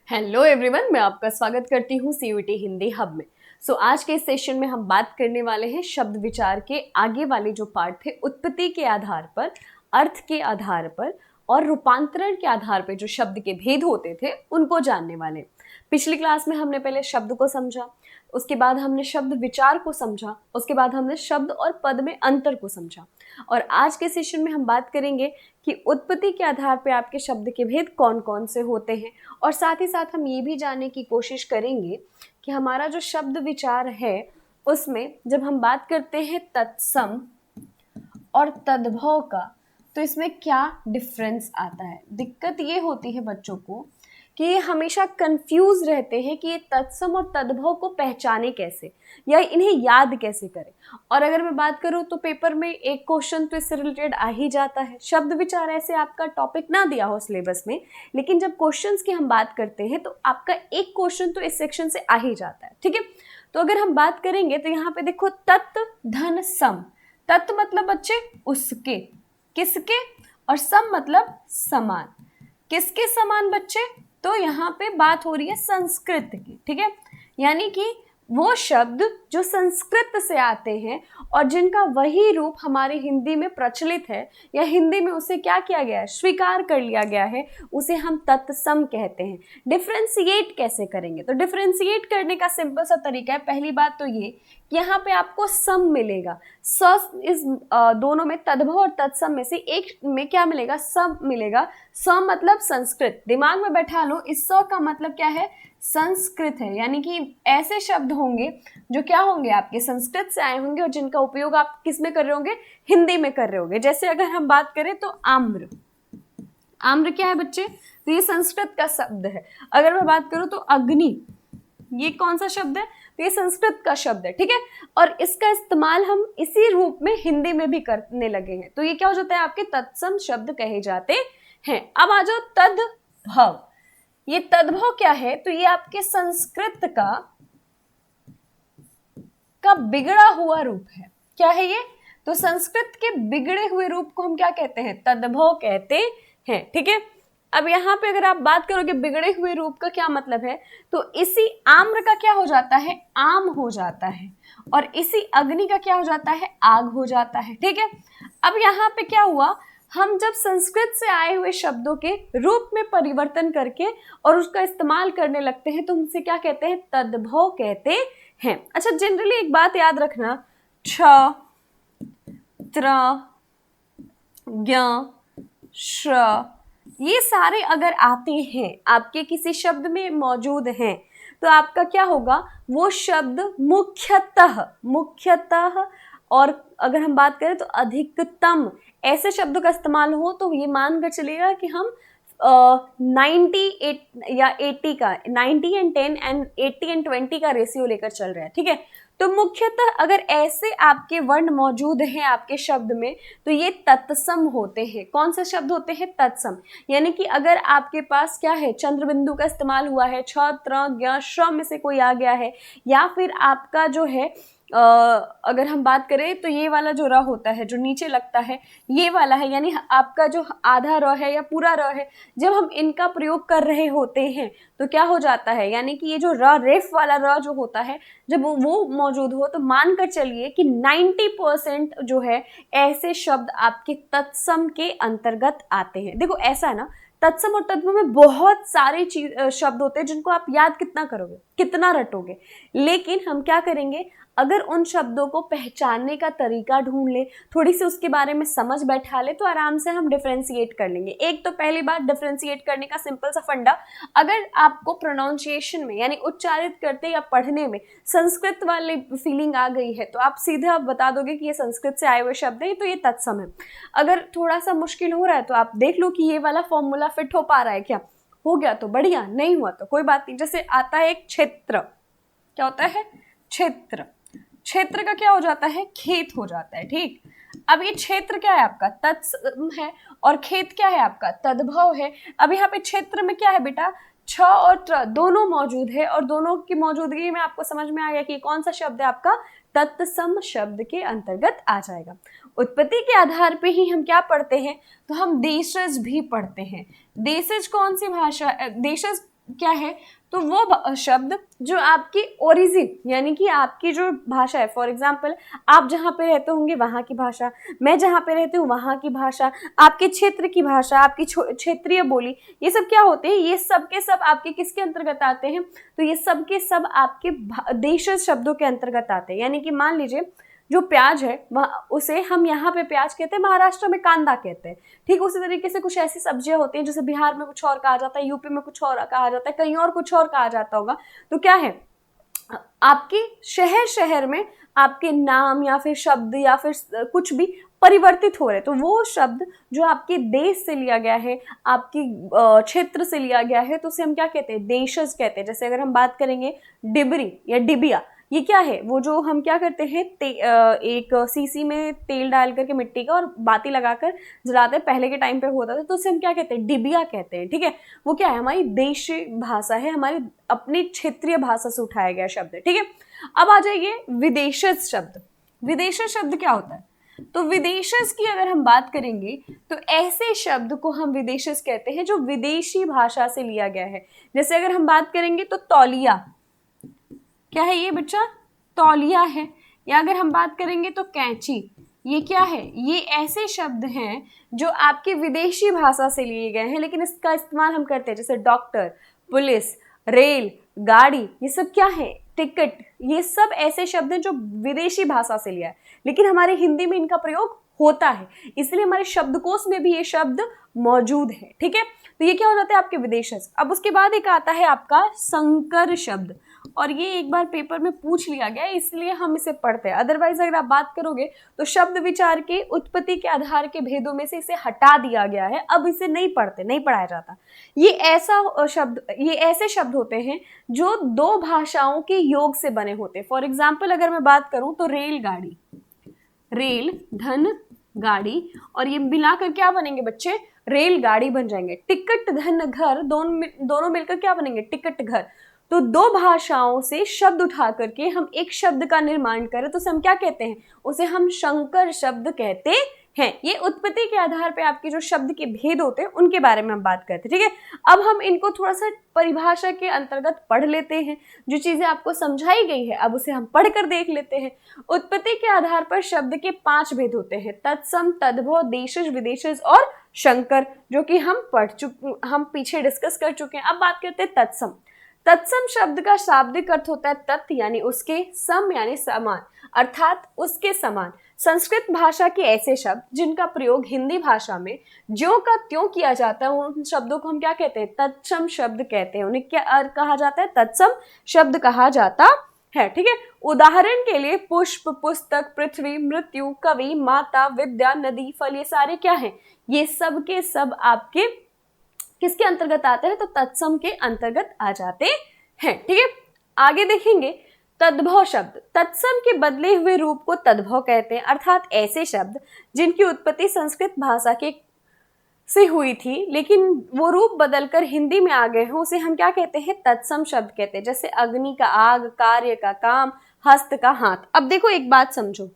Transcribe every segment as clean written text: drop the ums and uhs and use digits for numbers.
Hello everyone, मैं आपका स्वागत करती हूँ सीयूईटी हिंदी हब में। आज के इस सेशन में हम बात करने वाले हैं शब्द विचार के आगे वाले जो पार्ट थे, उत्पत्ति के आधार पर, अर्थ के आधार पर और रूपांतरण के आधार पर जो शब्द के भेद होते थे उनको जानने वाले। पिछली क्लास में हमने पहले शब्द को समझा, उसके बाद हमने शब्द विचार को समझा, उसके बाद हमने शब्द और पद में अंतर को समझा। और आज के सेशन में हम बात करेंगे कि उत्पत्ति के आधार पर आपके शब्द के भेद कौन कौन से होते हैं, और साथ ही साथ हम ये भी जानने की कोशिश करेंगे कि हमारा जो शब्द विचार है उसमें जब हम बात करते हैं तत्सम और तद्भव का, तो इसमें क्या डिफरेंस आता है। दिक्कत ये होती है बच्चों को कि ये हमेशा कंफ्यूज रहते हैं कि ये तत्सम और तद्भव को पहचाने कैसे या इन्हें याद कैसे करें। और अगर मैं बात करूं तो पेपर में एक क्वेश्चन तो इससे रिलेटेड आ ही जाता है। शब्द विचार ऐसे आपका टॉपिक ना दिया हो सिलेबस में, लेकिन जब क्वेश्चंस की हम बात करते हैं तो आपका एक क्वेश्चन तो इस सेक्शन से आ ही जाता है। ठीक है, तो अगर हम बात करेंगे तो यहाँ पे देखो, तत् धन सम। तत् मतलब बच्चे उसके, किसके, और सम मतलब समान। किसके समान बच्चे, तो यहाँ पे बात हो रही है संस्कृत की। ठीक है, यानी कि वो शब्द जो संस्कृत से आते हैं और जिनका वही रूप हमारी हिंदी में प्रचलित है या हिंदी में उसे क्या किया गया है, स्वीकार कर लिया गया है, उसे हम तत्सम कहते हैं। डिफरेंशिएट कैसे करेंगे, तो डिफरेंशिएट करने का सिंपल सा तरीका है। पहली बात तो ये कि यहाँ पे आपको सम मिलेगा। इस दोनों में, तद्भव और तत्सम में से एक में क्या मिलेगा, सम मिलेगा। स मतलब संस्कृत, दिमाग में बैठा लो, इस स का मतलब क्या है, संस्कृत है। यानी कि ऐसे शब्द होंगे जो क्या होंगे, आपके संस्कृत से आए होंगे और जिनका उपयोग आप किस में कर रहे होंगे, हिंदी में कर रहे होंगे। जैसे अगर हम बात करें तो आम्र, आम्र क्या है बच्चे, तो ये संस्कृत का शब्द है। अगर मैं बात करूं तो अग्नि, ये कौन सा शब्द है, तो ये संस्कृत का शब्द है। ठीक है, और इसका इस्तेमाल हम इसी रूप में हिंदी में भी करने लगे हैं, तो ये क्या हो जाता है, आपके तत्सम शब्द कहे जाते हैं। अब आ जाओ तद्भव। ये तद्भव क्या है, तो ये आपके संस्कृत का बिगड़ा हुआ रूप है। क्या है ये, तो संस्कृत के बिगड़े हुए रूप को हम क्या कहते हैं, तद्भव कहते हैं। ठीक है, अब यहाँ पे अगर आप बात करोगे बिगड़े हुए रूप का क्या मतलब है, तो इसी आम्र का क्या हो जाता है, आम हो जाता है, और इसी अग्नि का क्या हो जाता है, आग हो जाता है। ठीक है, अब यहाँ पे क्या हुआ, हम जब संस्कृत से आए हुए शब्दों के रूप में परिवर्तन करके और उसका इस्तेमाल करने लगते हैं तो उनसे क्या कहते हैं, तद्भव कहते हैं। अच्छा, जनरली एक बात याद रखना, छ, त्र, ज्ञ, श्र, ये सारे अगर आते हैं, आपके किसी शब्द में मौजूद हैं, तो आपका क्या होगा, वो शब्द मुख्यतः और अगर हम बात करें तो अधिकतम ऐसे शब्दों का इस्तेमाल हो तो ये मानकर चलिएगा कि हम 90 या 80 का, 90 एंड 10 एंड 80 एंड 20 का रेशियो लेकर चल रहे हैं। ठीक है, तो मुख्यतः अगर ऐसे आपके वर्ण मौजूद हैं आपके शब्द में, तो ये तत्सम होते हैं। कौन से शब्द होते हैं, तत्सम। यानी कि अगर आपके पास क्या है, चंद्र बिंदु का इस्तेमाल हुआ है, छ, त्र, ज्ञ, श्र में से कोई आ गया है, या फिर आपका जो है अगर हम बात करें तो ये वाला जो र होता है जो नीचे लगता है, ये वाला है, यानी आपका जो आधा र है या पूरा र है, जब हम इनका प्रयोग कर रहे होते हैं तो क्या हो जाता है, यानी कि ये जो र, रेफ वाला र जो होता है, जब वो मौजूद हो तो मानकर चलिए कि 90% जो है ऐसे शब्द आपके तत्सम के अंतर्गत आते हैं। देखो ऐसा है ना, तत्सम और तद्भव में बहुत सारे शब्द होते हैं जिनको आप याद कितना करोगे, कितना रटोगे, लेकिन हम क्या करेंगे, अगर उन शब्दों को पहचानने का तरीका ढूंढ ले, थोड़ी सी उसके बारे में समझ बैठा ले, तो आराम से हम डिफरेंशिएट कर लेंगे। एक तो पहली बात, डिफरेंशिएट करने का सिंपल सा फंडा, अगर आपको प्रोनाउंसिएशन में यानी उच्चारित करते या पढ़ने में संस्कृत वाली फीलिंग आ गई है तो आप सीधे आप बता दोगे कि ये संस्कृत से आए हुए शब्द है, तो ये तत्सम है। अगर थोड़ा सा मुश्किल हो रहा है तो आप देख लो कि ये वाला फॉर्मूला फिट हो पा रहा है क्या, हो गया तो बढ़िया, नहीं हुआ तो कोई बात नहीं। जैसे आता है एक क्षेत्र, क्या होता है, क्षेत्र, क्षेत्र का क्या हो जाता है, खेत हो जाता है। ठीक, अब ये क्षेत्र क्या है आपका, तत्सम है, और खेत क्या है आपका, तद्भव है। अब यहाँ पे क्षेत्र में क्या है बेटा, छ और त्र दोनों मौजूद है, और दोनों की मौजूदगी में आपको समझ में आ गया कि कौन सा शब्द है आपका, तत्सम शब्द के अंतर्गत आ जाएगा। उत्पत्ति के आधार पे ही हम क्या पढ़ते हैं, तो हम देशज भी पढ़ते हैं। देशज कौन सी भाषा, देशज क्या है, तो वो शब्द जो आपकी ओरिजिन यानी कि आपकी जो भाषा है, फॉर एग्जाम्पल आप जहाँ पे रहते होंगे वहाँ की भाषा, मैं जहाँ पे रहती हूँ वहाँ की भाषा, आपके क्षेत्र की भाषा, आपकी क्षेत्रीय बोली, ये सब क्या होते हैं, ये सब के सब आपके किसके अंतर्गत आते हैं, तो ये सब के सब आपके देशज शब्दों के अंतर्गत आते हैं। यानी कि मान लीजिए जो प्याज है वह उसे हम यहाँ पे प्याज कहते हैं, महाराष्ट्र में कांदा कहते हैं। ठीक उसी तरीके से कुछ ऐसी सब्जियां होती हैं जैसे बिहार में कुछ और कहा जाता है, यूपी में कुछ और कहा जाता है, कहीं और कुछ और कहा जाता होगा। तो क्या है, आपके शहर शहर में आपके नाम या फिर शब्द या फिर कुछ भी परिवर्तित हो रहे, तो वो शब्द जो आपके देश से लिया गया है, आपकी क्षेत्र से लिया गया है, तो उसे हम क्या कहते हैं, देशज कहते हैं। जैसे अगर हम बात करेंगे डिबरी या डिबिया, ये क्या है, वो जो हम क्या करते हैं, एक सीसी में तेल डाल करके मिट्टी का और बाती लगाकर जलाते हैं, पहले के टाइम पे होता था, तो उसे हम क्या कहते हैं, डिबिया कहते हैं। ठीक है, वो क्या है, हमारी देशी भाषा है, हमारी अपनी क्षेत्रीय भाषा से उठाया गया शब्द है। ठीक है, अब आ जाइए विदेशज शब्द। विदेशज शब्द क्या होता है, तो विदेशज की अगर हम बात करेंगे तो ऐसे शब्द को हम विदेशज कहते हैं जो विदेशी भाषा से लिया गया है। जैसे अगर हम बात करेंगे तो तौलिया, क्या है ये बच्चा, तौलिया है। या अगर हम बात करेंगे तो कैंची, ये क्या है, ये ऐसे शब्द हैं जो आपकी विदेशी भाषा से लिए गए हैं, लेकिन इसका इस्तेमाल हम करते हैं। जैसे डॉक्टर, पुलिस, रेल, गाड़ी, ये सब क्या है, टिकट, ये सब ऐसे शब्द हैं जो विदेशी भाषा से लिया है, लेकिन हमारे हिंदी में इनका प्रयोग होता है, इसलिए हमारे शब्दकोश में भी ये शब्द मौजूद है। ठीक है, तो ये क्या हो जाता है आपके विदेशज। अब उसके बाद एक आता है आपका संकर शब्द, और ये एक बार पेपर में पूछ लिया गया इसलिए हम इसे पढ़ते हैं, अदरवाइज अगर आप बात करोगे तो शब्द विचार के उत्पत्ति के आधार के भेदों में से इसे हटा दिया गया है, अब इसे नहीं पढ़ते, नहीं पढ़ाया जाता। ये ऐसे शब्द होते हैं जो दो भाषाओं के योग से बने होते हैं। फॉर एग्जाम्पल अगर मैं बात करूं तो रेलगाड़ी, रेल धन गाड़ी, और ये मिलाकर क्या बनेंगे बच्चे, रेलगाड़ी बन जाएंगे। टिकट धन घर, दोनों मिलकर क्या बनेंगे, टिकट घर। तो दो भाषाओं से शब्द उठा करके हम एक शब्द का निर्माण करें तो उसे हम क्या कहते हैं, उसे हम संकर शब्द कहते हैं। ये उत्पत्ति के आधार पे आपके जो शब्द के भेद होते हैं उनके बारे में हम बात करते हैं। ठीक है, अब हम इनको थोड़ा सा परिभाषा के अंतर्गत पढ़ लेते हैं। जो चीजें आपको समझाई गई है अब उसे हम पढ़कर देख लेते हैं। उत्पत्ति के आधार पर शब्द के 5 भेद होते हैं, तत्सम, तद्भव, देशज, विदेशज और शंकर, जो कि हम पीछे डिस्कस कर चुके हैं। अब बात करते हैं तत्सम। तत्सम शब्द का शाब्दिक अर्थ होता है तत् यानी उसके, सम यानी समान, अर्थात उसके समान। संस्कृत भाषा के ऐसे शब्द जिनका प्रयोग हिंदी भाषा में ज्यों का त्यों किया जाता है उन शब्दों को हम क्या कहते हैं, तत्सम शब्द कहते हैं। उन्हें क्या कहा जाता है, तत्सम शब्द कहा जाता है। ठीक है, उदाहरण के लिए पुष्प, पुस्तक, पृथ्वी, मृत्यु, कवि, माता, विद्या, नदी, फल, ये सारे क्या हैं, ये सब के सब आपके किसके अंतर्गत आते हैं, तो तत्सम के अंतर्गत आ जाते हैं। ठीक है, आगे देखेंगे तद्भव शब्द। तत्सम के बदले हुए रूप को तद्भव कहते हैं, अर्थात ऐसे शब्द जिनकी उत्पत्ति संस्कृत भाषा के से हुई थी लेकिन वो रूप बदलकर हिंदी में आ गए हो, उसे हम क्या कहते हैं, तत्सम शब्द कहते हैं। जैसे अग्नि का आग, कार्य का काम, हस्त का हाथ। अब देखो एक बात समझो,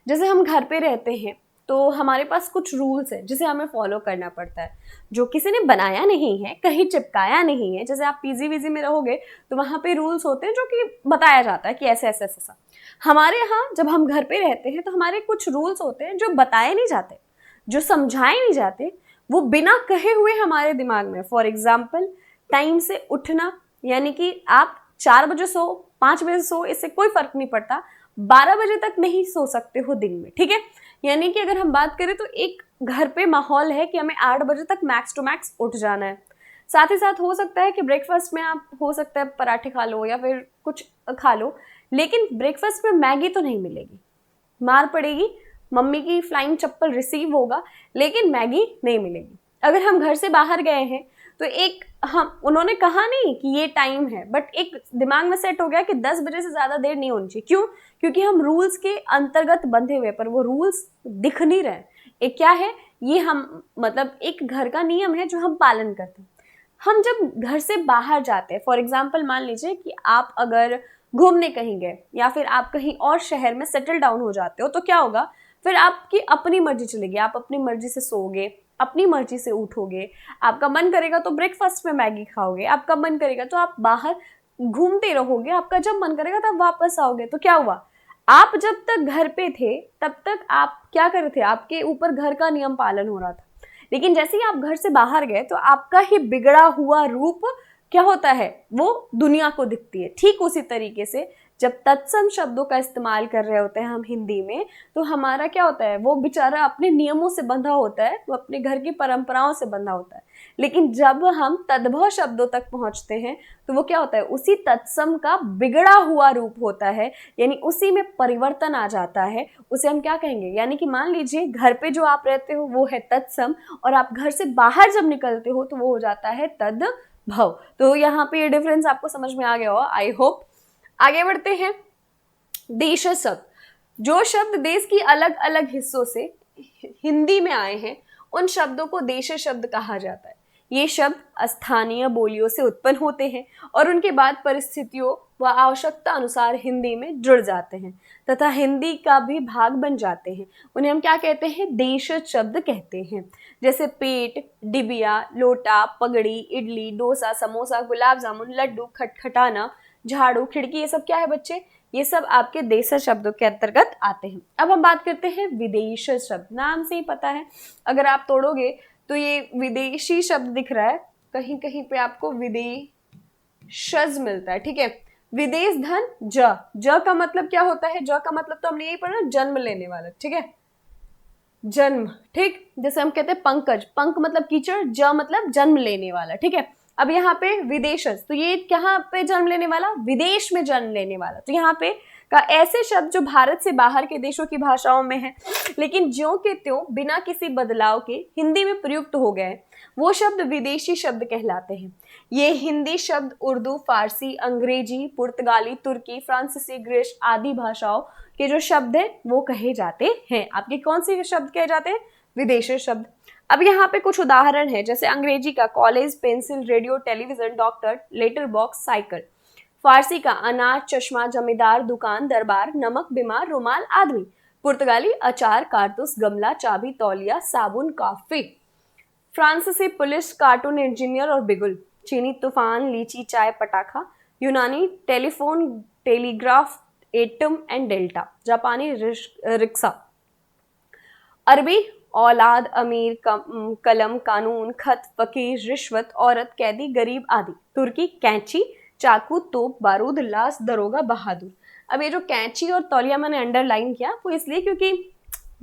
जैसे हम घर पे रहते हैं तो हमारे पास कुछ रूल्स है जिसे हमें फॉलो करना पड़ता है, जो किसी ने बनाया नहीं है, कहीं चिपकाया नहीं है। जैसे आप पीजी वीजी में रहोगे तो वहाँ पे रूल्स होते हैं जो कि बताया जाता है कि ऐसे ऐसे ऐसा। हमारे यहाँ जब हम घर पे रहते हैं तो हमारे कुछ रूल्स होते हैं जो बताए नहीं जाते, जो समझाए नहीं जाते, वो बिना कहे हुए हमारे दिमाग में। फॉर एग्जाम्पल टाइम से उठना, यानी कि आप 4 बजे सो, 5 बजे सो, इससे कोई फर्क नहीं पड़ता, 12 बजे तक नहीं सो सकते हो दिन में। ठीक है, यानी कि अगर हम बात करें तो एक घर पे माहौल है कि हमें 8 बजे तक मैक्स टू मैक्स उठ जाना है। साथ ही साथ हो सकता है कि ब्रेकफास्ट में आप हो सकता है पराठे खा लो या फिर कुछ खा लो, लेकिन ब्रेकफास्ट में मैगी तो नहीं मिलेगी, मार पड़ेगी, मम्मी की फ्लाइंग चप्पल रिसीव होगा, लेकिन मैगी नहीं मिलेगी। अगर हम घर से बाहर गए हैं तो एक उन्होंने कहा नहीं कि ये टाइम है, बट एक दिमाग में सेट हो गया कि 10 बजे से ज़्यादा देर नहीं होनी चाहिए। क्यों? क्योंकि हम रूल्स के अंतर्गत बंधे हुए, पर वो रूल्स दिख नहीं रहे। एक क्या है, ये हम मतलब एक घर का नियम है जो हम पालन करते हैं। हम जब घर से बाहर जाते हैं, फॉर एग्जाम्पल मान लीजिए कि आप अगर घूमने कहीं गए या फिर आप कहीं और शहर में सेटल डाउन हो जाते हो, तो क्या होगा, फिर आपकी अपनी मर्जी चलेगी। आप अपनी मर्जी से सोओगे, अपनी मर्जी से उठोगे, आपका मन करेगा तो ब्रेकफास्ट में मैगी खाओगे, आपका मन करेगा तो आप बाहर घूमते रहोगे, आपका जब मन करेगा तब वापस आओगे। तो क्या हुआ, आप जब तक घर पे थे तब तक आप क्या कर रहे थे, आपके ऊपर घर का नियम पालन हो रहा था। लेकिन जैसे ही आप घर से बाहर गए तो आपका ही बिगड़ा हुआ रूप क्या होता है, वो दुनिया को दिखती है। ठीक उसी तरीके से जब तत्सम शब्दों का इस्तेमाल कर रहे होते हैं हम हिंदी में, तो हमारा क्या होता है, वो बेचारा अपने नियमों से बंधा होता है, वो अपने घर की परंपराओं से बंधा होता है। लेकिन जब हम तद्भव शब्दों तक पहुंचते हैं तो वो क्या होता है, उसी तत्सम का बिगड़ा हुआ रूप होता है, यानी उसी में परिवर्तन आ जाता है। उसे हम क्या कहेंगे, यानी कि मान लीजिए घर पे जो आप रहते हो वो है तत्सम, और आप घर से बाहर जब निकलते हो तो वो हो जाता है तद्भव। तो यहाँ पे ये डिफरेंस आपको समझ में आ गया हो, आई होप। आगे बढ़ते हैं। देश शब्द, जो शब्द देश की अलग अलग हिस्सों से हिंदी में आए हैं उन शब्दों को देश शब्द कहा जाता है। ये शब्द स्थानीय बोलियों से उत्पन्न होते हैं और उनके बाद परिस्थितियों व आवश्यकता अनुसार हिंदी में जुड़ जाते हैं तथा हिंदी का भी भाग बन जाते हैं। उन्हें हम क्या कहते हैं, देश शब्द कहते हैं। जैसे पेट, डिबिया, लोटा, पगड़ी, इडली, डोसा, समोसा, गुलाब जामुन, लड्डू, खटखटाना, झाड़ू, खिड़की, ये सब क्या है बच्चे, ये सब आपके देश शब्दों के अंतर्गत आते हैं। अब हम बात करते हैं विदेश शब्द। नाम से ही पता है, अगर आप तोड़ोगे तो ये विदेशी शब्द दिख रहा है, कहीं कहीं पे आपको विदेशज मिलता है। ठीक है, विदेश धन ज का मतलब क्या होता है, ज का मतलब तो हमने यही पढ़ा, जन्म लेने वाला। ठीक है, जन्म। ठीक, जैसे हम कहते हैं पंकज, पंक मतलब कीचड़, ज मतलब जन्म लेने वाला। ठीक है, अब यहाँ पे विदेशज, तो ये कहाँ पे जन्म लेने वाला, विदेश में जन्म लेने वाला। तो यहाँ पे का ऐसे शब्द जो भारत से बाहर के देशों की भाषाओं में है लेकिन ज्यों के त्यों बिना किसी बदलाव के हिंदी में प्रयुक्त हो गए, वो शब्द विदेशी शब्द कहलाते हैं। ये हिंदी शब्द उर्दू, फारसी, अंग्रेजी, पुर्तगाली, तुर्की, फ्रांसीसी, ग्रीस आदि भाषाओं के जो शब्द है वो कहे जाते हैं। आपके कौन से शब्द कहे जाते हैं, विदेशी शब्द। अब यहाँ पे कुछ उदाहरण है, जैसे अंग्रेजी का college, pencil, radio, television, doctor, letter box, cycle. फारसी का अनाज, चश्मा, जमींदार, दुकान, दरबार, नमक, बीमार, रुमाल, आदमी। पुर्तगाली अचार, कारतूस, गमला, चाबी, तौलिया, साबुन, कॉफी। फ्रांसीसी पुलिस, कार्टून, इंजीनियर और बिगुल। चीनी तूफान, लीची, चाय, पटाखा। यूनानी telephone, telegraph, atom and delta. जापानी रिक्शा। अरबी औलाद, अमीर, कलम, कानून, खत, फकीर, रिश्वत, औरत, कैदी, गरीब आदि। तुर्की कैंची, चाकू, तोप, बारूद, लाश, दरोगा, बहादुर। अब ये जो कैंची और तौलिया मैंने अंडरलाइन किया वो इसलिए क्योंकि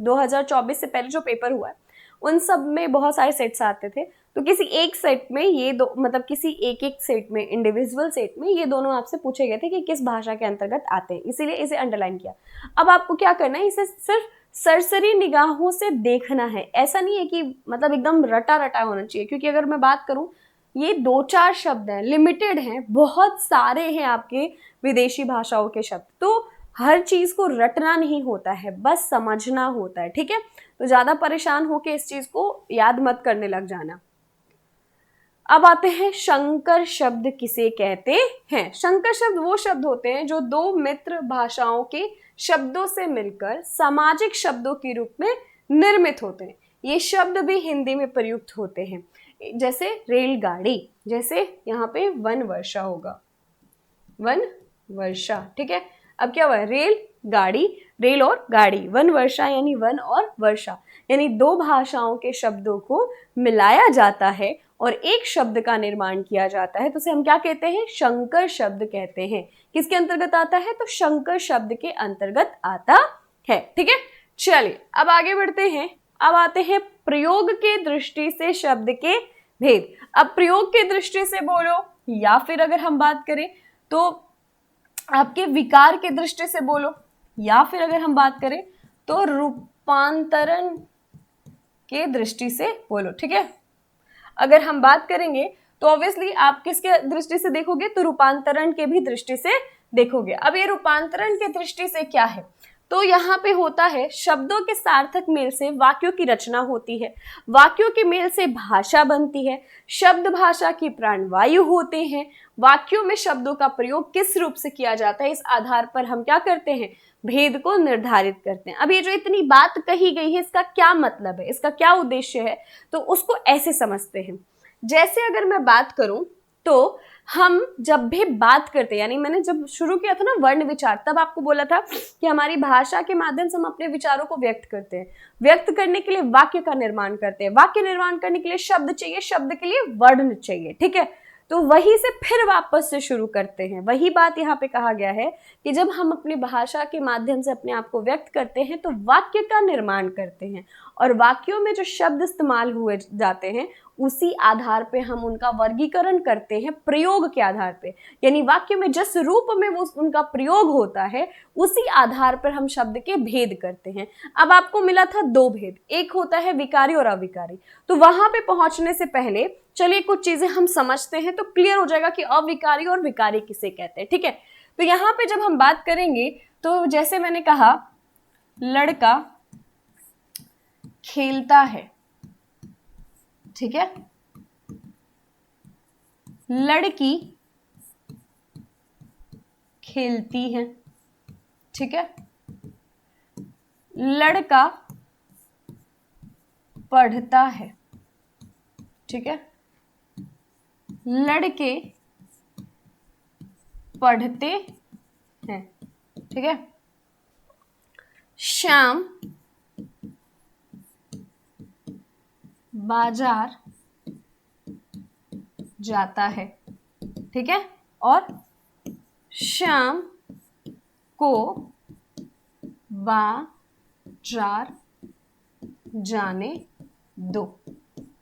2024 से पहले जो पेपर हुआ है उन सब में बहुत सारे सेट्स आते थे, तो किसी एक सेट में ये दो, मतलब किसी एक एक सेट में, इंडिविजुअल सेट में ये दोनों आपसे पूछे गए थे कि किस भाषा के अंतर्गत आते हैं, इसीलिए इसे अंडरलाइन किया। अब आपको क्या करना है, इसे सिर्फ सरसरी निगाहों से देखना है। ऐसा नहीं है कि मतलब एकदम रटा रटा होना चाहिए, क्योंकि अगर मैं बात करूं ये 2-4 शब्द हैं, लिमिटेड हैं, बहुत सारे हैं आपके विदेशी भाषाओं के शब्द, तो हर चीज को रटना नहीं होता है, बस समझना होता है। ठीक है, तो ज्यादा परेशान होके इस चीज को याद मत करने लग जाना। अब आते हैं शंकर शब्द किसे कहते हैं। शंकर शब्द वो शब्द होते हैं जो दो मित्र भाषाओं के शब्दों से मिलकर सामाजिक शब्दों के रूप में निर्मित होते हैं। ये शब्द भी हिंदी में प्रयुक्त होते हैं, जैसे रेलगाड़ी, जैसे यहाँ पे वन वर्षा होगा, वन वर्षा। ठीक है, अब क्या हुआ, रेल गाड़ी, रेल और गाड़ी, वन वर्षा यानी वन और वर्षा, यानी दो भाषाओं के शब्दों को मिलाया जाता है और एक शब्द का निर्माण किया जाता है, तो उसे हम क्या कहते हैं, शंकर शब्द कहते हैं। किसके अंतर्गत आता है, तो शंकर शब्द के अंतर्गत आता है। ठीक है, चलिए अब आगे बढ़ते हैं। अब आते हैं प्रयोग के दृष्टि से शब्द के भेद। अब प्रयोग के दृष्टि से बोलो, या फिर अगर हम बात करें तो आपके विकार के दृष्टि से बोलो, या फिर अगर हम बात करें तो रूपांतरण के दृष्टि से बोलो। ठीक है, अगर हम बात करेंगे तो ऑब्वियसली आप किसके दृष्टि से देखोगे, तो रूपांतरण के भी दृष्टि से देखोगे। अब ये रूपांतरण के दृष्टि से क्या है, तो यहाँ पे होता है शब्दों के सार्थक मेल से वाक्यों की रचना होती है, वाक्यों के मेल से भाषा बनती है, शब्द भाषा की प्राणवायु होते हैं, वाक्यों में शब्दों का प्रयोग किस रूप से किया जाता है, इस आधार पर हम क्या करते हैं, भेद को निर्धारित करते हैं। अब ये जो इतनी बात कही गई है इसका क्या मतलब है, इसका क्या उद्देश्य है, तो उसको ऐसे समझते हैं। जैसे अगर मैं बात करूं तो हम जब भी बात करते हैं, यानी मैंने जब शुरू किया था ना वर्ण विचार, तब आपको बोला था कि हमारी भाषा के माध्यम से हम अपने विचारों को व्यक्त करते हैं, व्यक्त करने के लिए वाक्य का निर्माण करते हैं, वाक्य निर्माण करने के लिए शब्द चाहिए, शब्द के लिए वर्ण चाहिए, ठीक है। तो वही से फिर वापस से शुरू करते हैं। वही बात यहाँ पे कहा गया है कि जब हम अपनी भाषा के माध्यम से अपने आप को व्यक्त करते हैं तो वाक्य का निर्माण करते हैं, और वाक्यों में जो शब्द इस्तेमाल हुए जाते हैं उसी आधार पे हम उनका वर्गीकरण करते हैं, प्रयोग के आधार पे, यानी वाक्य में जिस रूप में वो उनका प्रयोग होता है उसी आधार पर हम शब्द के भेद करते हैं। अब आपको मिला था दो भेद, एक होता है विकारी और अविकारी। तो वहां पे पहुंचने से पहले चलिए कुछ चीजें हम समझते हैं तो क्लियर हो जाएगा कि अविकारी और विकारी किसे कहते हैं, ठीक है। तो यहाँ पे जब हम बात करेंगे तो जैसे मैंने कहा लड़का खेलता है, ठीक है, लड़की खेलती है, ठीक है, लड़का पढ़ता है, ठीक है, लड़के पढ़ते हैं, ठीक है, श्याम बाजार जाता है, ठीक है, और श्याम को बाजार जाने दो,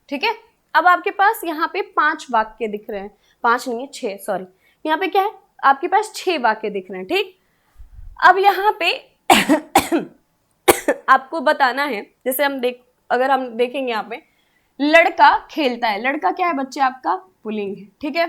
ठीक है। अब आपके पास यहाँ पे 5 वाक्य दिख रहे हैं, 5 नहीं है 6, सॉरी, यहाँ पे क्या है आपके पास 6 वाक्य दिख रहे हैं, ठीक। अब यहाँ पे आपको बताना है, जैसे अगर हम देखेंगे यहाँ पे लड़का खेलता है, लड़का क्या है बच्चे आपका पुल्लिंग है, ठीक है,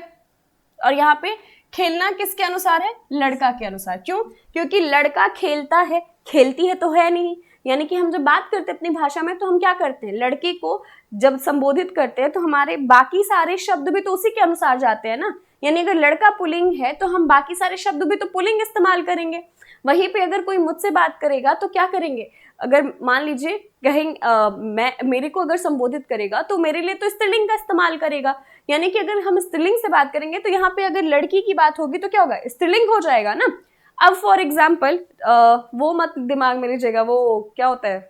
और यहाँ पे खेलना किसके अनुसार है, लड़का के अनुसार। क्यों? क्योंकि लड़का खेलता है, खेलती है तो है नहीं, यानी कि हम जब बात करते हैं अपनी भाषा में तो हम क्या करते हैं, लड़के को जब संबोधित करते हैं तो हमारे बाकी सारे शब्द भी तो उसी के अनुसार जाते हैं ना, यानी अगर लड़का पुल्लिंग है तो हम बाकी सारे शब्द भी तो पुल्लिंग इस्तेमाल करेंगे। वहीं पे अगर कोई मुझसे बात करेगा तो क्या करेंगे, अगर मान लीजिए कहें मेरे को अगर संबोधित करेगा तो मेरे लिए तो स्त्रीलिंग का इस्तेमाल करेगा, यानी कि अगर हम स्त्रीलिंग से बात करेंगे तो यहाँ पे अगर लड़की की बात होगी तो क्या होगा, स्त्रीलिंग हो जाएगा ना। अब फॉर एग्जाम्पल वो मत दिमाग में लीजिएगा, वो क्या होता है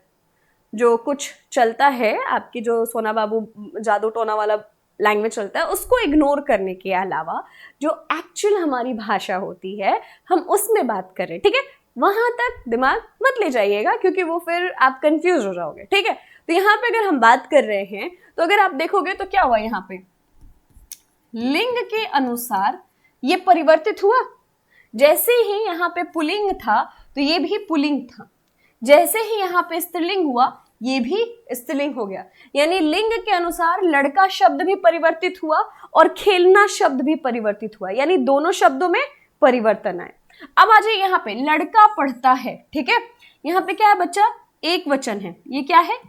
जो कुछ चलता है आपकी जो सोना बाबू जादू टोना वाला लैंग्वेज चलता है, उसको इग्नोर करने के अलावा जो एक्चुअल हमारी भाषा होती है हम उसमें बात कर रहे हैं, ठीक है। वहां तक दिमाग मत ले जाइएगा क्योंकि वो फिर आप कंफ्यूज हो जाओगे, ठीक है। तो यहाँ पे अगर हम बात कर रहे हैं तो अगर आप देखोगे तो क्या हुआ, यहाँ पे लिंग के अनुसार ये परिवर्तित हुआ। जैसे ही यहाँ पे पुल्लिंग था तो ये भी पुल्लिंग था, जैसे ही यहाँ पे स्त्रीलिंग हुआ ये भी स्त्रीलिंग हो गया, यानी लिंग के अनुसार लड़का शब्द भी परिवर्तित हुआ और खेलना शब्द भी परिवर्तित हुआ, यानी दोनों शब्दों में परिवर्तन आए। अब आ जाइए यहाँ पे लड़का पढ़ता है, ठीक है, यहाँ पे क्या है बच्चा, एक वचन है, ये क्या है,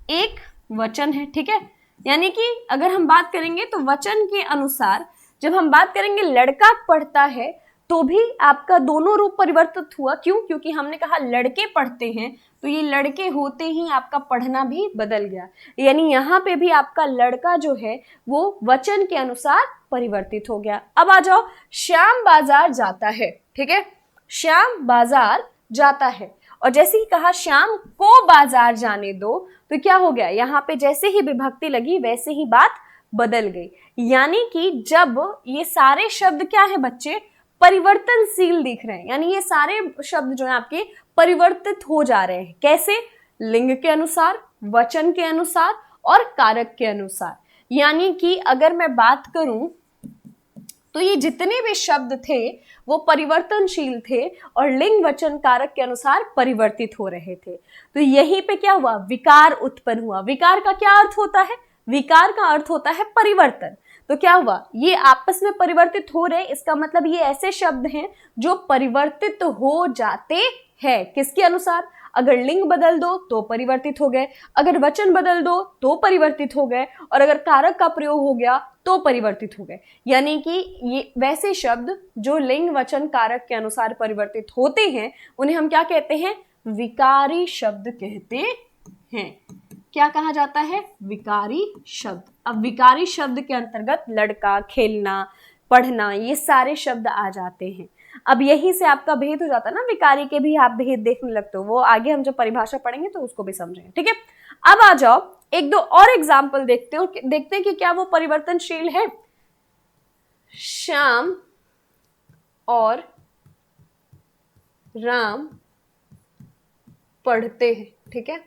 एक वचन है, ठीक है, यानी कि अगर हम बात करेंगे तो वचन के अनुसार जब हम बात करेंगे लड़का पढ़ता है तो भी आपका दोनों रूप परिवर्तित हुआ। क्यों? क्योंकि हमने कहा लड़के पढ़ते हैं तो ये लड़के होते ही आपका पढ़ना भी बदल गया, यानी यहाँ पे भी आपका लड़का जो है वो वचन के अनुसार परिवर्तित हो गया। अब आ जाओ श्याम बाजार जाता है, ठीक है, श्याम बाजार जाता है, और जैसे ही कहा श्याम को बाजार जाने दो तो क्या हो गया, यहाँ पे जैसे ही विभक्ति लगी वैसे ही बात बदल गई, यानी कि जब ये सारे शब्द क्या है बच्चे, परिवर्तनशील दिख रहे हैं, यानी ये सारे शब्द जो है आपके परिवर्तित हो जा रहे हैं। कैसे? लिंग के अनुसार, वचन के अनुसार और कारक के अनुसार। यानी कि अगर मैं बात करूं तो ये जितने भी शब्द थे वो परिवर्तनशील थे और लिंग वचन कारक के अनुसार परिवर्तित हो रहे थे। तो यहीं पे क्या हुआ, विकार उत्पन्न हुआ। विकार का क्या अर्थ होता है? विकार का अर्थ होता है परिवर्तन। तो क्या हुआ, ये आपस में परिवर्तित हो रहे, इसका मतलब ये ऐसे शब्द हैं जो परिवर्तित हो जाते है किसके अनुसार? अगर लिंग बदल दो तो परिवर्तित हो गए, अगर वचन बदल दो तो परिवर्तित हो गए, और अगर कारक का प्रयोग हो गया तो परिवर्तित हो गए। यानी कि ये वैसे शब्द जो लिंग वचन कारक के अनुसार परिवर्तित होते हैं उन्हें हम क्या कहते हैं? विकारी शब्द कहते हैं। क्या कहा जाता है? विकारी शब्द। अब विकारी शब्द के अंतर्गत लड़का, खेलना, पढ़ना, ये सारे शब्द आ जाते हैं। अब यहीं से आपका भेद हो जाता है ना, विकारी के भी आप भेद देखने लगते हो, वो आगे हम जब परिभाषा पढ़ेंगे तो उसको भी समझेंगे, ठीक है। अब आ जाओ एक दो और एग्जाम्पल देखते हैं कि क्या वो परिवर्तनशील है। श्याम और राम पढ़ते हैं, ठीक है।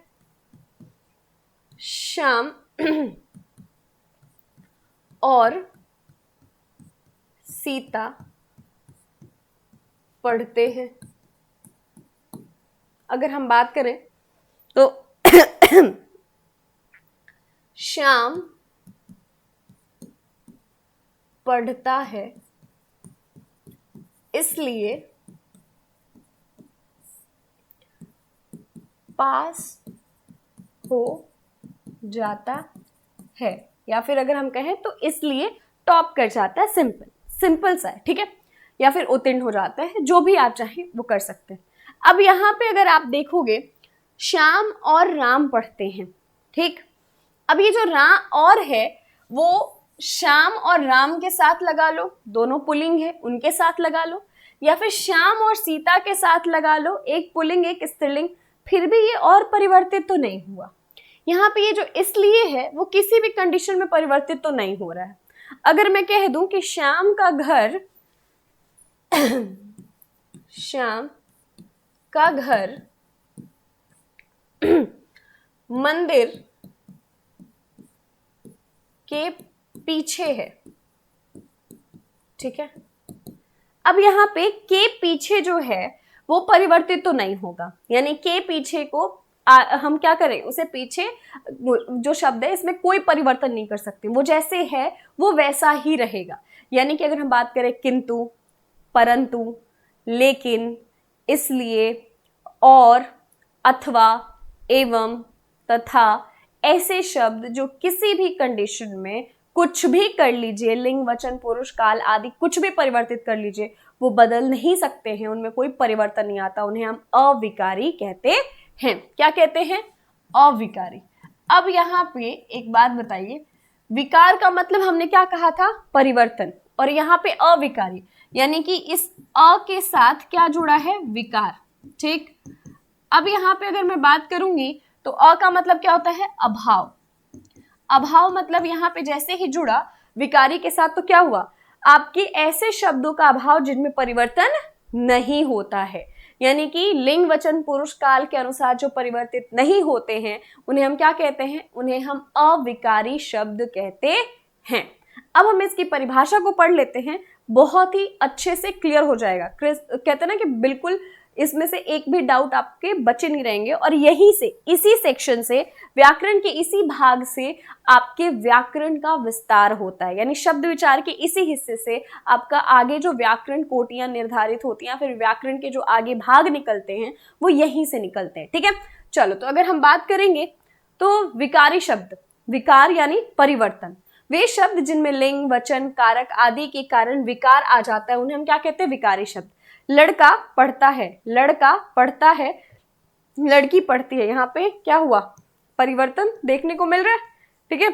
श्याम और सीता पढ़ते हैं। अगर हम बात करें तो श्याम पढ़ता है इसलिए पास हो जाता है, या फिर अगर हम कहें तो इसलिए टॉप कर जाता है। सिंपल सा है, ठीक है, या फिर उत्तीर्ण हो जाता है, जो भी आप चाहें वो कर सकते हैं। अब यहाँ पे अगर आप देखोगे श्याम और राम पढ़ते हैं, ठीक। अब ये जो राम और है वो श्याम और राम के साथ लगा लो, दोनों पुल्लिंग है, उनके साथ लगा लो, या फिर श्याम और सीता के साथ लगा लो, एक पुल्लिंग एक स्त्रीलिंग, फिर भी ये और परिवर्तित तो नहीं हुआ। यहाँ पे ये जो इसलिए है वो किसी भी कंडीशन में परिवर्तित तो नहीं हो रहा है। अगर मैं कह दूं कि श्याम का घर श्याम का घर मंदिर के पीछे है, ठीक है। अब यहाँ पे के पीछे जो है वो परिवर्तित तो नहीं होगा, यानी के पीछे को हम क्या करें, उसे पीछे जो शब्द है इसमें कोई परिवर्तन नहीं कर सकते, वो जैसे है वो वैसा ही रहेगा। यानी कि अगर हम बात करें किंतु, परंतु, लेकिन, इसलिए, और, अथवा, एवं, तथा, ऐसे शब्द जो किसी भी कंडीशन में कुछ भी कर लीजिए, लिंग वचन पुरुष काल आदि कुछ भी परिवर्तित कर लीजिए, वो बदल नहीं सकते हैं, उनमें कोई परिवर्तन नहीं आता, उन्हें हम अविकारी कहते हैं। क्या कहते हैं? अविकारी। अब यहाँ पे एक बात बताइए, विकार का मतलब हमने क्या कहा था? परिवर्तन, और यहाँ पे अविकारी, यानी कि इस अ के साथ क्या जुड़ा है? विकार, ठीक। अब यहाँ पे अगर मैं बात करूंगी तो अ का मतलब क्या होता है? अभाव। अभाव मतलब यहाँ पे जैसे ही जुड़ा विकारी के साथ तो क्या हुआ? आपके ऐसे शब्दों का अभाव जिनमें परिवर्तन नहीं होता है, यानी कि लिंग वचन पुरुष काल के अनुसार जो परिवर्तित नहीं होते हैं उन्हें हम क्या कहते हैं? उन्हें हम अविकारी शब्द कहते हैं। अब हम इसकी परिभाषा को पढ़ लेते हैं, बहुत ही अच्छे से क्लियर हो जाएगा। कहते हैं ना कि बिल्कुल इसमें से एक भी डाउट आपके बचे नहीं रहेंगे, और यही से, इसी सेक्शन से, व्याकरण के इसी भाग से आपके व्याकरण का विस्तार होता है, यानी शब्द विचार के इसी हिस्से से आपका आगे जो व्याकरण कोटियां निर्धारित होती हैं, फिर व्याकरण के जो आगे भाग निकलते हैं वो यहीं से निकलते हैं, ठीक है। चलो, तो अगर हम बात करेंगे तो विकारी शब्द, विकार यानी परिवर्तन, वे शब्द जिनमें लिंग वचन कारक आदि के कारण विकार आ जाता है उन्हें हम क्या कहते हैं? विकारी शब्द। लड़का पढ़ता है, लड़का पढ़ता है, लड़की पढ़ती है, यहाँ पे क्या हुआ? परिवर्तन देखने को मिल रहा है, ठीक है।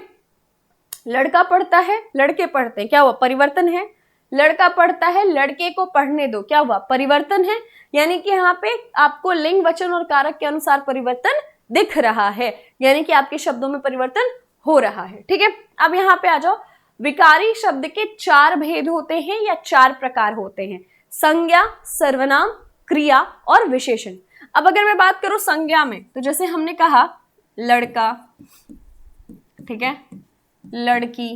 लड़का पढ़ता है, लड़के पढ़ते हैं, क्या हुआ? परिवर्तन है। लड़का पढ़ता है, लड़के को पढ़ने दो, क्या हुआ? परिवर्तन है। यानी कि यहाँ पे आपको लिंग वचन और कारक के अनुसार परिवर्तन दिख रहा है, यानी कि आपके शब्दों में परिवर्तन हो रहा है, ठीक है। अब यहाँ पे आ जाओ, विकारी शब्द के 4 भेद होते हैं या 4 प्रकार होते हैं: संज्ञा, सर्वनाम, क्रिया और विशेषण। अब अगर मैं बात करूं संज्ञा में, तो जैसे हमने कहा लड़का, ठीक है, लड़की।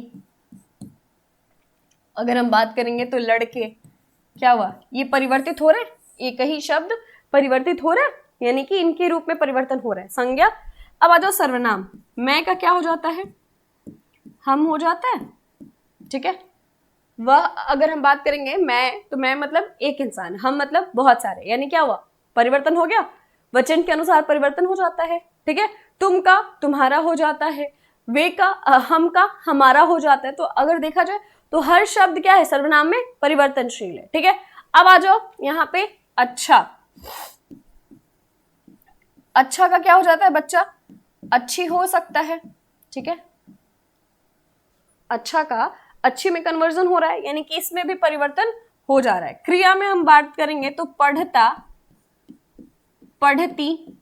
अगर हम बात करेंगे तो लड़के, क्या हुआ? ये परिवर्तित हो रहे हैं, एक ही शब्द परिवर्तित हो रहा है, यानी कि इनके रूप में परिवर्तन हो रहा है, संज्ञा। अब आ जाओ सर्वनाम, मैं का क्या हो जाता है? हम हो जाता है, ठीक है। वह अगर हम बात करेंगे मैं, तो मैं मतलब एक इंसान, हम मतलब बहुत सारे, यानी क्या हुआ? परिवर्तन हो गया, वचन के अनुसार परिवर्तन हो जाता है, ठीक है। तुम का तुम्हारा हो जाता है, वे का हम का हमारा हो जाता है। तो अगर देखा जाए तो हर शब्द क्या है, सर्वनाम में परिवर्तनशील है, ठीक है। अब आ जाओ यहाँ पे अच्छा। अच्छा का क्या हो जाता है बच्चा, अच्छी हो सकता है, ठीक है। अच्छा का अच्छी में कन्वर्जन हो रहा है, यानी कि इसमें भी परिवर्तन हो जा रहा है। क्रिया में हम बात करेंगे तो पढ़ता, पढ़ती,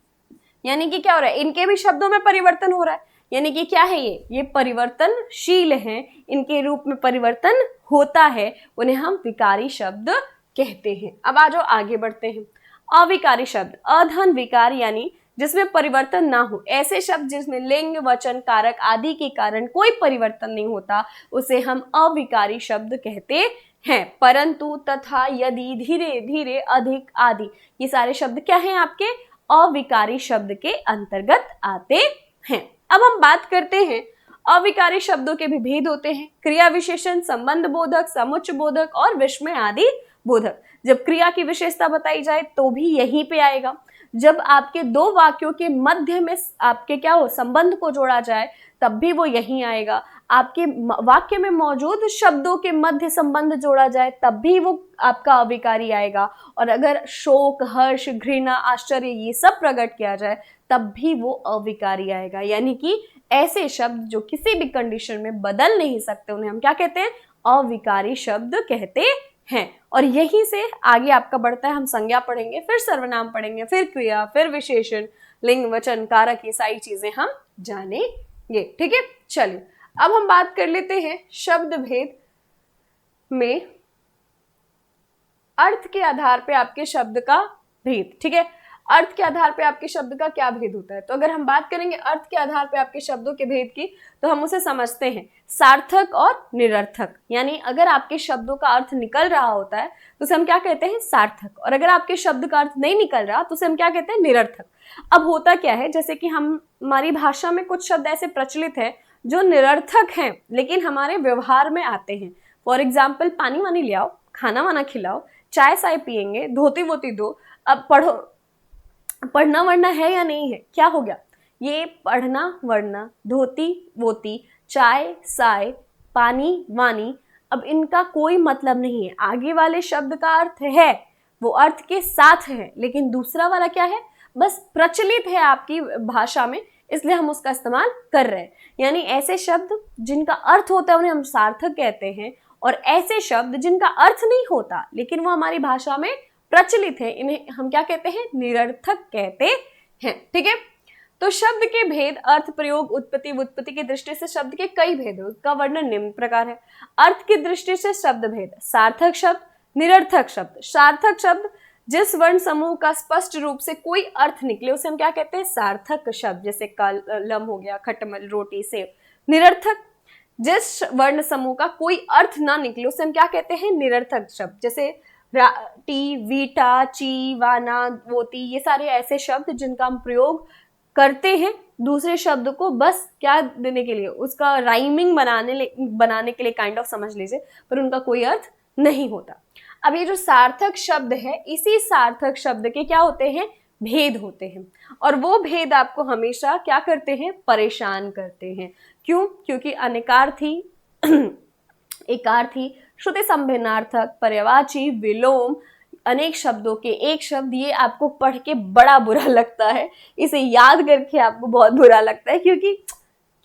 यानी कि क्या हो रहा है, इनके भी शब्दों में परिवर्तन हो रहा है, यानी कि क्या है, ये परिवर्तनशील हैं, इनके रूप में परिवर्तन होता है, उन्हें हम विकारी शब्द कहते हैं। अब आ जाओ आगे बढ़ते हैं। अविकारी शब्द, अधन विकार यानी जिसमें परिवर्तन ना हो, ऐसे शब्द जिसमें लिंग वचन कारक आदि के कारण कोई परिवर्तन नहीं होता, उसे हम अविकारी शब्द कहते हैं। परंतु, तथा, यदि, धीरे धीरे, अधिक आदि, ये सारे शब्द क्या हैं आपके, अविकारी शब्द के अंतर्गत आते हैं। अब हम बात करते हैं अविकारी शब्दों के भी भेद होते हैं, क्रिया विशेषण, संबंध बोधक, समुच्चय बोधक और विस्मय आदि बोधक। जब क्रिया की विशेषता बताई जाए तो भी यहीं पे आएगा। जब आपके दो वाक्यों के मध्य में आपके क्या हो, संबंध को जोड़ा जाए, तब भी वो यहीं आएगा। आपके वाक्य में मौजूद शब्दों के मध्य संबंध जोड़ा जाए तब भी वो आपका अविकारी आएगा। और अगर शोक, हर्ष, घृणा, आश्चर्य ये सब प्रकट किया जाए तब भी वो अविकारी आएगा। यानी कि ऐसे शब्द जो किसी भी कंडीशन में बदल नहीं सकते, उन्हें हम क्या कहते हैं, अविकारी शब्द कहते हैं। और यहीं से आगे आपका बढ़ता है, हम संज्ञा पढ़ेंगे, फिर सर्वनाम पढ़ेंगे, फिर क्रिया, फिर विशेषण, लिंग वचन कारक, ये सारी चीजें हम जानेंगे, ठीक है। चलिए अब हम बात कर लेते हैं शब्द भेद में अर्थ के आधार पे आपके शब्द का भेद, ठीक है। अर्थ के आधार पे आपके शब्द का क्या भेद होता है, तो अगर हम बात करेंगे अर्थ के आधार पे आपके शब्दों के भेद की, तो हम उसे समझते हैं सार्थक और निरर्थक। यानी अगर आपके शब्दों का अर्थ निकल रहा होता है तो उसे हम क्या कहते हैं, सार्थक, और अगर आपके शब्द का अर्थ नहीं निकल रहा तो उसे हम क्या कहते हैं, निरर्थक। अब होता क्या है, जैसे कि हमारी भाषा में कुछ शब्द ऐसे प्रचलित है जो निरर्थक हैं लेकिन हमारे व्यवहार में आते हैं। फॉर एग्जाम्पल, पानी वानी ले आओ, खाना वाना खिलाओ, चाय साय पियेंगे, धोती वोती दो। अब पढ़ो, पढ़ना वढ़ना है या नहीं है, क्या हो गया, ये पढ़ना वढ़ना, धोती वोती, चाय साय, पानी वानी, अब इनका कोई मतलब नहीं है। आगे वाले शब्द का अर्थ है, वो अर्थ के साथ है, लेकिन दूसरा वाला क्या है, बस प्रचलित है आपकी भाषा में, इसलिए हम उसका इस्तेमाल कर रहे हैं। यानी ऐसे शब्द जिनका अर्थ होता है उन्हें हम सार्थक कहते हैं, और ऐसे शब्द जिनका अर्थ नहीं होता लेकिन वो हमारी भाषा में प्रचलित है, इन्हें हम क्या कहते हैं, निरर्थक कहते हैं, ठीक है। तो शब्द के भेद, अर्थ, प्रयोग, उत्पत्ति, व्युत्पत्ति की दृष्टि से शब्द के कई भेद हैं, उसका वर्णन निम्न प्रकार है। अर्थ की दृष्टि से शब्द भेद, सार्थक शब्द, निरर्थक शब्द। सार्थक शब्द जिस वर्ण समूह का स्पष्ट रूप से कोई अर्थ निकले उसे हम क्या कहते हैं, सार्थक शब्द, जैसे कलम हो गया, खटमल, रोटी, सेव। निरर्थक जिस वर्ण समूह का कोई अर्थ ना निकले उसे हम क्या कहते हैं, निरर्थक शब्द, जैसे टी, वीटा, ची, वाना, वोती, ये सारे ऐसे शब्द जिनका हम प्रयोग करते हैं दूसरे शब्द को बस क्या देने के लिए, उसका राइमिंग बनाने के लिए, काइंड ऑफ समझ लीजिए, पर उनका कोई अर्थ नहीं होता। अब ये जो सार्थक शब्द है, इसी सार्थक शब्द के क्या होते हैं, भेद होते हैं, और वो भेद आपको हमेशा क्या करते हैं, परेशान करते हैं। क्यों, क्योंकि अनेकार्थी, एकार्थी, श्रुति संभिन्नार्थक, पर्यायवाची, विलोम, अनेक शब्दों के एक शब्द, ये आपको पढ़ के बड़ा बुरा लगता है, इसे याद करके आपको बहुत बुरा लगता है, क्योंकि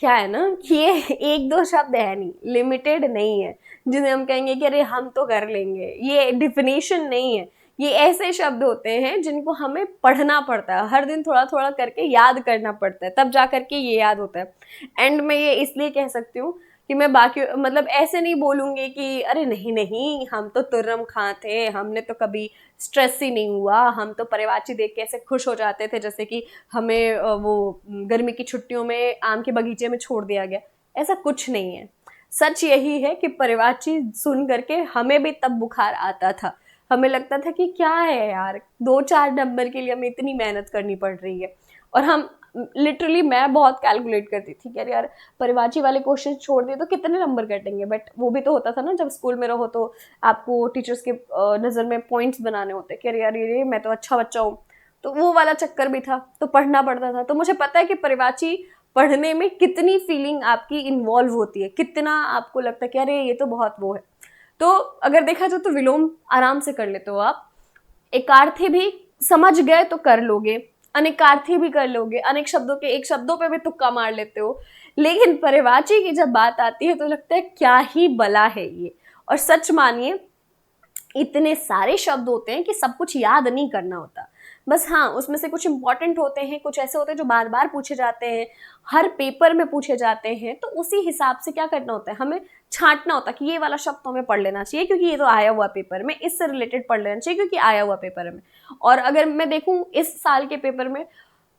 क्या है ना कि ये एक दो शब्द है नहीं, लिमिटेड नहीं है जिन्हें हम कहेंगे कि अरे हम तो कर लेंगे, ये डिफिनेशन नहीं है। ये ऐसे शब्द होते हैं जिनको हमें पढ़ना पड़ता है, हर दिन थोड़ा थोड़ा करके याद करना पड़ता है, तब जा करके ये याद होता है। एंड में ये इसलिए कह सकती हूँ कि मैं बाकी मतलब ऐसे नहीं बोलूँगी कि अरे नहीं नहीं हम तो तुर्रम खां थे, हमने तो कभी स्ट्रेस ही नहीं हुआ, हम तो पर्यायवाची देख के ऐसे खुश हो जाते थे जैसे कि हमें वो गर्मी की छुट्टियों में आम के बगीचे में छोड़ दिया गया। ऐसा कुछ नहीं है। सच यही है कि पर्यायवाची सुन करके हमें भी तब बुखार आता था, हमें लगता था कि क्या है यार, 2-4 नंबर के लिए हमें इतनी मेहनत करनी पड़ रही है। और हम लिटरली, मैं बहुत कैलकुलेट करती थी कि यार परिवाची वाले क्वेश्चन छोड़ दिए तो कितने नंबर कटेंगे, बट वो भी तो होता था ना, जब स्कूल में रहो तो आपको टीचर्स के नज़र में पॉइंट्स बनाने होते कि अरे यार ये मैं तो अच्छा बच्चा हूँ, तो वो वाला चक्कर भी था, तो पढ़ना पड़ता था। तो मुझे पता है कि परिवाची पढ़ने में कितनी फीलिंग आपकी इन्वॉल्व होती है, कितना आपको लगता है कि अरे ये तो बहुत वो है। तो अगर देखा जाए तो विलोम आराम से कर लेते हो आप, एकार्थी भी समझ गए तो कर लोगे, अनेकार्थी भी कर लोगे, अनेक शब्दों के एक शब्दों पे भी तुक्का मार लेते हो। लेकिन परिवाची की जब बात आती है तो लगता है क्या ही बला है ये। और सच मानिए इतने सारे शब्द होते हैं कि सब कुछ याद नहीं करना होता। बस हाँ, उसमें से कुछ इंपॉर्टेंट होते हैं, कुछ ऐसे होते हैं जो बार बार पूछे जाते हैं, हर पेपर में पूछे जाते हैं। तो उसी हिसाब से क्या करना होता है, हमें छांटना होता है कि ये वाला शब्द तो हमें पढ़ लेना चाहिए क्योंकि ये तो आया हुआ पेपर में, इससे रिलेटेड पढ़ लेना चाहिए क्योंकि आया हुआ पेपर में। और अगर मैं देखूं इस साल के पेपर में,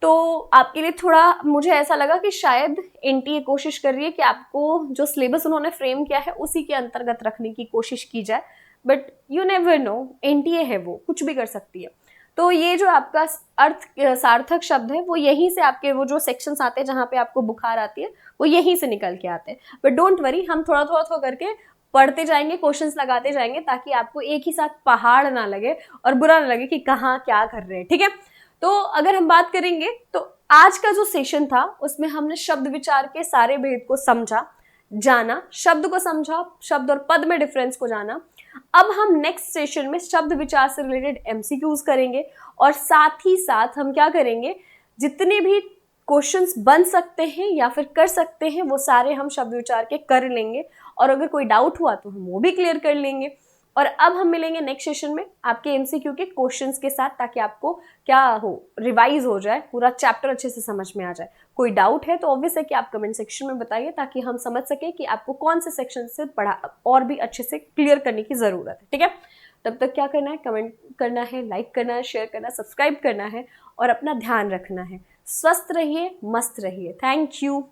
तो आपके लिए थोड़ा मुझे ऐसा लगा कि शायद एनटीए कोशिश कर रही है कि आपको जो सिलेबस उन्होंने फ्रेम किया है उसी के अंतर्गत रखने की कोशिश की जाए। But you never know, NTA है, वो कुछ भी कर सकती है। तो ये जो आपका अर्थ सार्थक शब्द है वो यहीं से, आपके वो जो सेक्शंस आते हैं जहाँ पे आपको बुखार आती है वो यहीं से निकल के आते हैं। बट डोंट वरी, हम थोड़ा थोड़ा थोड़ा करके पढ़ते जाएंगे, क्वेश्चंस लगाते जाएंगे, ताकि आपको एक ही साथ पहाड़ ना लगे और बुरा ना लगे कि कहाँ क्या कर रहे हैं। ठीक है, तो अगर हम बात करेंगे तो आज का जो सेशन था उसमें हमने शब्द विचार के सारे भेद को समझा, जाना, शब्द को समझा, शब्द और पद में डिफरेंस को जाना। अब हम नेक्स्ट सेशन में शब्द विचार से रिलेटेड एमसीक्यूज करेंगे और साथ ही साथ हम क्या करेंगे, जितने भी क्वेश्चंस बन सकते हैं या फिर कर सकते हैं वो सारे हम शब्द विचार के कर लेंगे। और अगर कोई डाउट हुआ तो हम वो भी क्लियर कर लेंगे। और अब हम मिलेंगे नेक्स्ट सेशन में आपके एमसीक्यू के क्वेश्चंस के साथ, ताकि आपको क्या हो, रिवाइज हो जाए, पूरा चैप्टर अच्छे से समझ में आ जाए। कोई डाउट है तो ऑब्वियस है कि आप कमेंट सेक्शन में बताइए, ताकि हम समझ सके कि आपको कौन से सेक्शन से पढ़ा और भी अच्छे से क्लियर करने की जरूरत है। ठीक है, तब तक क्या करना है, कमेंट करना है, लाइक करना है, शेयर करना है, सब्सक्राइब करना है और अपना ध्यान रखना है। स्वस्थ रहिए, मस्त रहिए। Thank you.